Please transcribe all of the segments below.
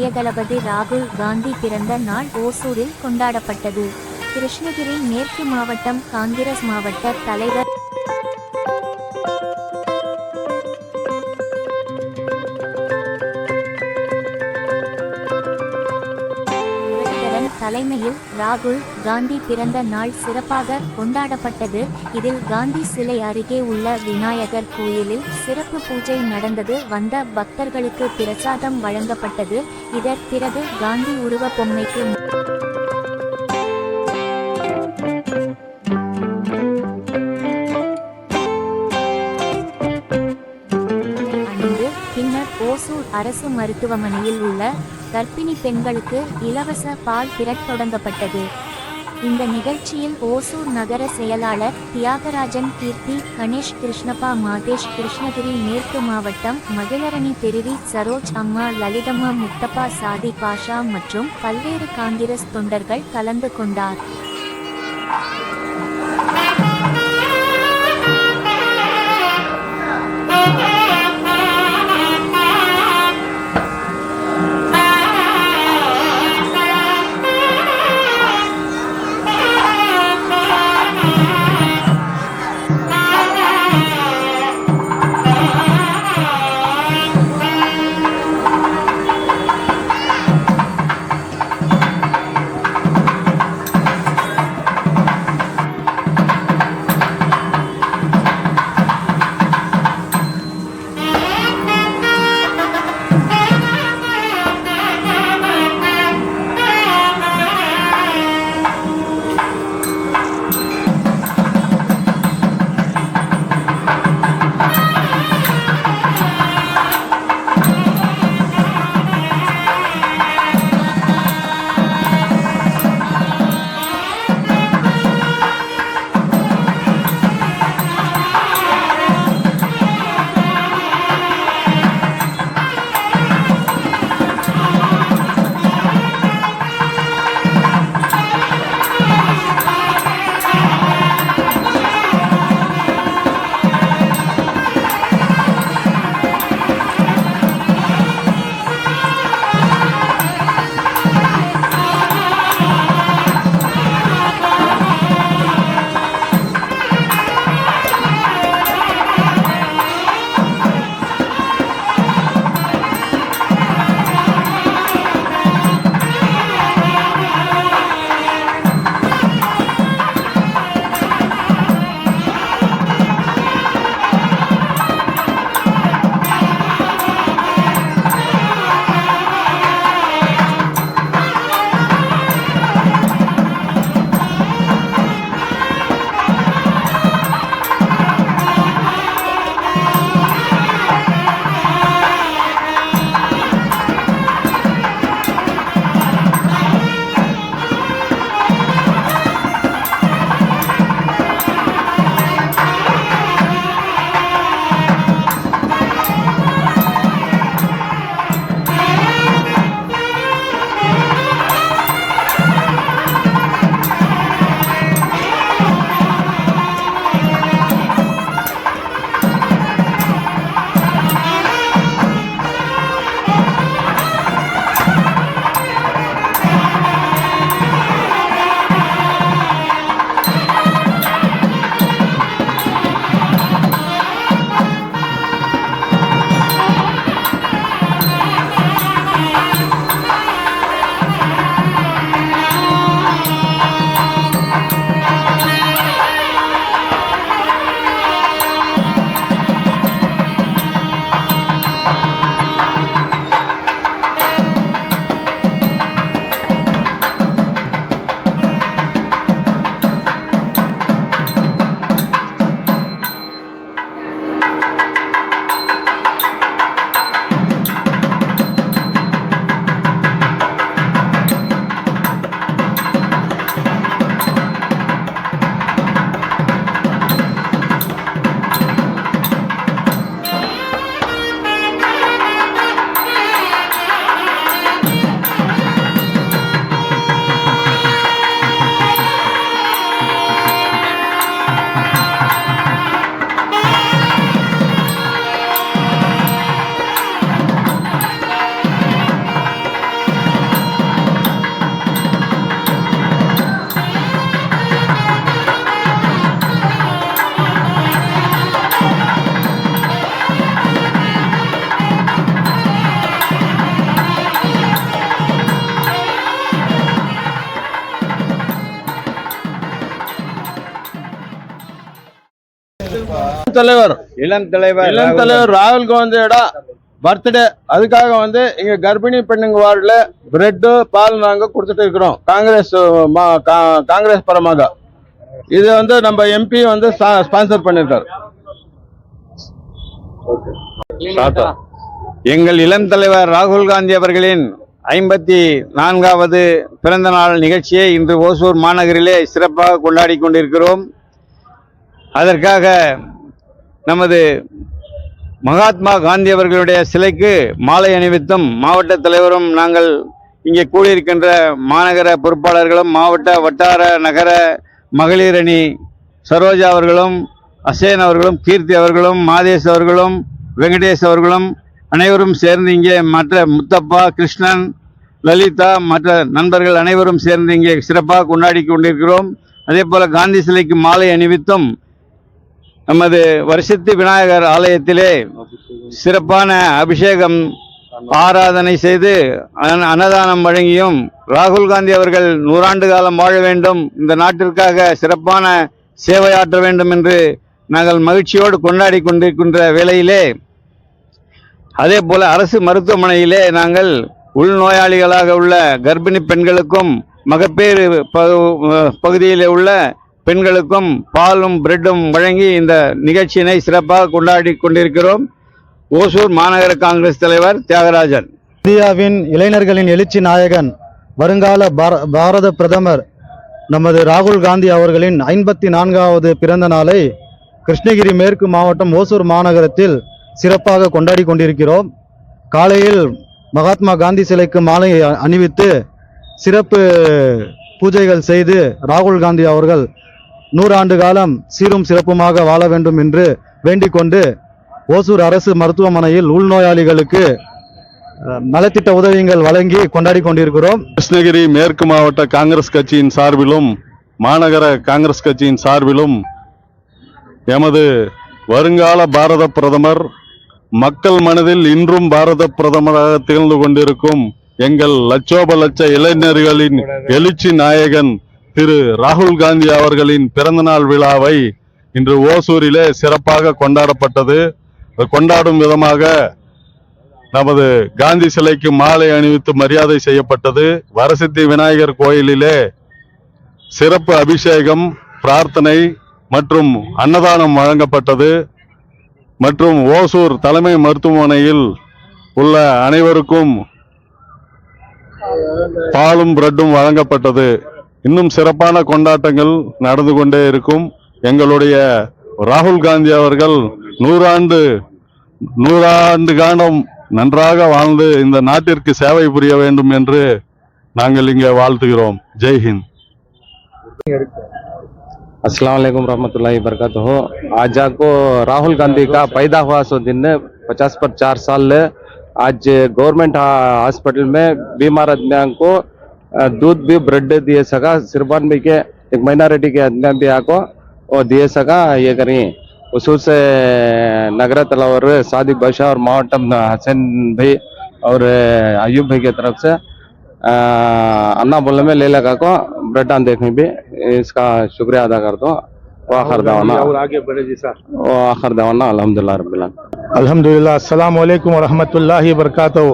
இளைய ராகுல் காந்தி பிறந்த நாள் ஓசூரில் கொண்டாடப்பட்டது. கிருஷ்ணகிரி மேற்கு மாவட்டம் காங்கிரஸ் மாவட்ட தலைவர் தலைமையில் ராகுல் காந்தி பிறந்த நாள் சிறப்பாக கொண்டாடப்பட்டது. இதில் காந்தி சிலை அருகே உள்ள விநாயகர் கோயிலில் சிறப்பு பூஜை நடந்தது. வந்த பக்தர்களுக்கு பிரசாதம் வழங்கப்பட்டது. இதற்கு பிறகு காந்தி உருவ பொம்மைக்கு பின்னர் ஓசூர் அரசு மருத்துவமனையில் உள்ள கர்ப்பிணி பெண்களுக்கு இலவச பால் பிறட் தொடங்கப்பட்டது. இந்த நிகழ்ச்சியில் ஓசூர் நகர செயலாளர் தியாகராஜன் கீர்த்தி, கணேஷ் கிருஷ்ணப்பா, மாதேஷ், கிருஷ்ணகிரி மேற்கு மாவட்டம் மகிழரணி தெருவி சரோஜ் அம்மா, லலிதம்மா, முத்தப்பா, சாதி பாஷா மற்றும் பல்வேறு காங்கிரஸ் தொண்டர்கள் கலந்து கொண்டார். தலைவர் ராகுல் காந்தியோட பர்த்டே. அதுக்காக வந்து இங்க கர்ப்பிணி பெண்ணுங்க வார்டுல பிரெட் பால் நாங்க கொடுத்துட்டு இருக்கிறோம். காங்கிரஸ் பரமாக இது வந்து நம்ம எம்பி வந்து ஸ்பான்சர் பண்ணிருக்காரு. எங்கள் இளம் தலைவர் ராகுல் காந்தி அவர்களின் 54வது பிறந்த நாள் நிகழ்ச்சியை இன்று ஓசூர் மாநகரிலே சிறப்பாக கொண்டாடி கொண்டிருக்கிறோம். அதற்காக நமது மகாத்மா காந்தி அவர்களுடைய சிலைக்கு மாலை அணிவித்தும் மாவட்ட தலைவரும் நாங்கள் இங்கே கூடியிருக்கின்ற மாநகர பொறுப்பாளர்களும் மாவட்ட வட்டார நகர மகளிர் அணி சரோஜா அவர்களும் அசேன் அவர்களும் கீர்த்தி அவர்களும் மாதேஷ் அவர்களும் வெங்கடேஷ் அவர்களும் அனைவரும் சேர்ந்து இங்கே மற்ற முத்தப்பா கிருஷ்ணன் லலிதா மற்ற நண்பர்கள் அனைவரும் சேர்ந்து இங்கே சிறப்பாக கொண்டாடி கொண்டிருக்கிறோம். அதே போல காந்தி சிலைக்கு மாலை அணிவித்தும் நமது வருஷத்து விநாயகர் ஆலயத்திலே சிறப்பான அபிஷேகம் ஆராதனை செய்து அன்னதானம் வழங்கியும் ராகுல் காந்தி அவர்கள் 100 ஆண்டு காலம் வாழ வேண்டும், இந்த நாட்டிற்காக சிறப்பான சேவையாற்ற வேண்டும் என்று நாங்கள் மகிழ்ச்சியோடு கொண்டாடி கொண்டிருக்கின்ற வேளையிலே அதே போல அரசு மருத்துவமனையிலே நாங்கள் உள்நோயாளிகளாக உள்ள கர்ப்பிணி பெண்களுக்கும் மகப்பேறு பகுதியிலே உள்ள பெண்களுக்கும் பாலும் பிரெட்டும் வழங்கி இந்த நிகழ்ச்சியினை சிறப்பாக கொண்டாடி கொண்டிருக்கிறோம். ஓசூர் மாநகர காங்கிரஸ் தலைவர் தியாகராஜன். இந்தியாவின் இளைஞர்களின் எழுச்சி நாயகன் வருங்கால பாரத பிரதமர் நமது ராகுல் காந்தி அவர்களின் 54வது பிறந்த நாளை கிருஷ்ணகிரி மேற்கு மாவட்டம் ஓசூர் மாநகரத்தில் சிறப்பாக கொண்டாடி கொண்டிருக்கிறோம். காலையில் மகாத்மா காந்தி சிலைக்கு மாலை அணிவித்து சிறப்பு பூஜைகள் செய்து ராகுல் காந்தி அவர்கள் 100 ஆண்டு காலம் சீரும் சிறப்புமாக வாழ வேண்டும் என்று வேண்டிக் கொண்டு ஓசூர் அரசு மருத்துவமனையில் உள்நோயாளிகளுக்கு நலத்திட்ட உதவிகள் வழங்கி கொண்டாடி கொண்டிருக்கிறோம். கிருஷ்ணகிரி மேற்கு மாவட்ட காங்கிரஸ் கட்சியின் சார்பிலும் மாநகர காங்கிரஸ் கட்சியின் சார்பிலும் எமது வருங்கால பாரத பிரதமர், மக்கள் மனதில் இன்றும் பாரத பிரதமராக திகழ்ந்து கொண்டிருக்கும் எங்கள் லட்சோப லட்ச இளைஞர்களின் எழுச்சி நாயகன் திரு ராகுல் காந்தி அவர்களின் பிறந்தநாள் விழாவை இன்று ஓசூரிலே சிறப்பாக கொண்டாடப்பட்டது. கொண்டாடும் விதமாக நமது காந்தி சிலைக்கு மாலை அணிவித்து மரியாதை செய்யப்பட்டது. வரசித்தி விநாயகர் கோயிலிலே சிறப்பு அபிஷேகம், பிரார்த்தனை மற்றும் அன்னதானம் வழங்கப்பட்டது. மற்றும் ஓசூர் தலைமை மருத்துவமனையில் உள்ள அனைவருக்கும் பாலும் பிரெட்டும் வழங்கப்பட்டது. இன்னும் சிறப்பான கொண்டாட்டங்கள் நடந்து கொண்டே இருக்கும். எங்களுடைய ராகுல் காந்தி அவர்கள் 100 ஆண்டு காலம் நன்றாக வாழ்ந்து இந்த நாட்டிற்கு சேவை புரிய வேண்டும் என்று நாங்கள் இங்கே வாழ்த்துகிறோம். ஜெய்ஹிந்த். अस्सलाम वालेकुम रहमतुल्लाहि बरकातहू। आज आपको राहुल गांधी का पैदा हुआ सो दिन 50 पर 4 साल आज गवर्नमेंट हॉस्पिटल में बीमार आदमियों को दूध भी ब्रेड दिए सका, सिरबान भी के एक माइनॉरिटी के आदमी भी आको और दिए सका ये करी उसूल से नगर तलावर सादिक बादशाह और मावटम हसन भाई और अयूब भाई की तरफ से अन्ना बोलने में ले लगा को ब्रेड देखने भी इसका शुक्रिया अदा कर दो। वो आखिर दवाना और आगे बढ़े जी सर। वो आखिर दवाना अल्हम्दुलिल्लाह रब्बिल आलमीन। अल्हम्दुलिल्लाह अस्सलाम वालेकुम रहमतुल्लाहि बरकातहू।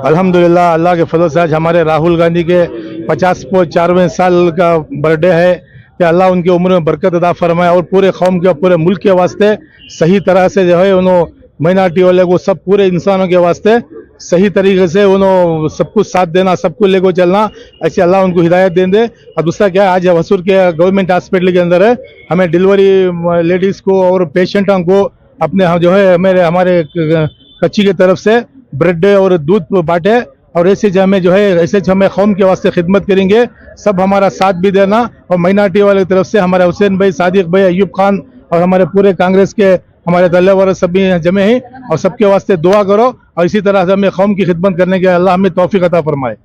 अल्हम्दुलिल्लाह अल्लाह के फजल से आज हमारे राहुल गांधी के 54वें साल का बर्थडे है कि अल्लाह उनकी उम्र में बरकत अदा फरमाए और पूरे कौम के पूरे मुल्क के वास्ते सही तरह से जो है उन्होंने माइनॉरिटी वाले को सब पूरे इंसानों के वास्ते सही तरीके से उन्होंने सब कुछ साथ देना, सबको लेको चलना, ऐसे अल्लाह उनको हिदायत दे दे। और दूसरा क्या है, आज वसूर के गवर्नमेंट हॉस्पिटल के अंदर है हमें डिलीवरी लेडीज को और पेशेंटों को अपने जो है हमारे कच्ची की तरफ से ब्रेड और दूध बांटे और ऐसे जो हमें जो है ऐसे हमें कौम के वास्ते खिदमत करेंगे। सब हमारा साथ भी देना और माइनॉरिटी वाले की तरफ से हमारे हुसैन भाई, सादिक भाई, अयूब खान और हमारे पूरे कांग्रेस के हमारे तल्लेवर सभी जमे हैं और सबके वास्ते दुआ करो और इसी तरह से हमें कौम की खिदमत करने के अल्लाह हमें तौफीक अता फरमाए।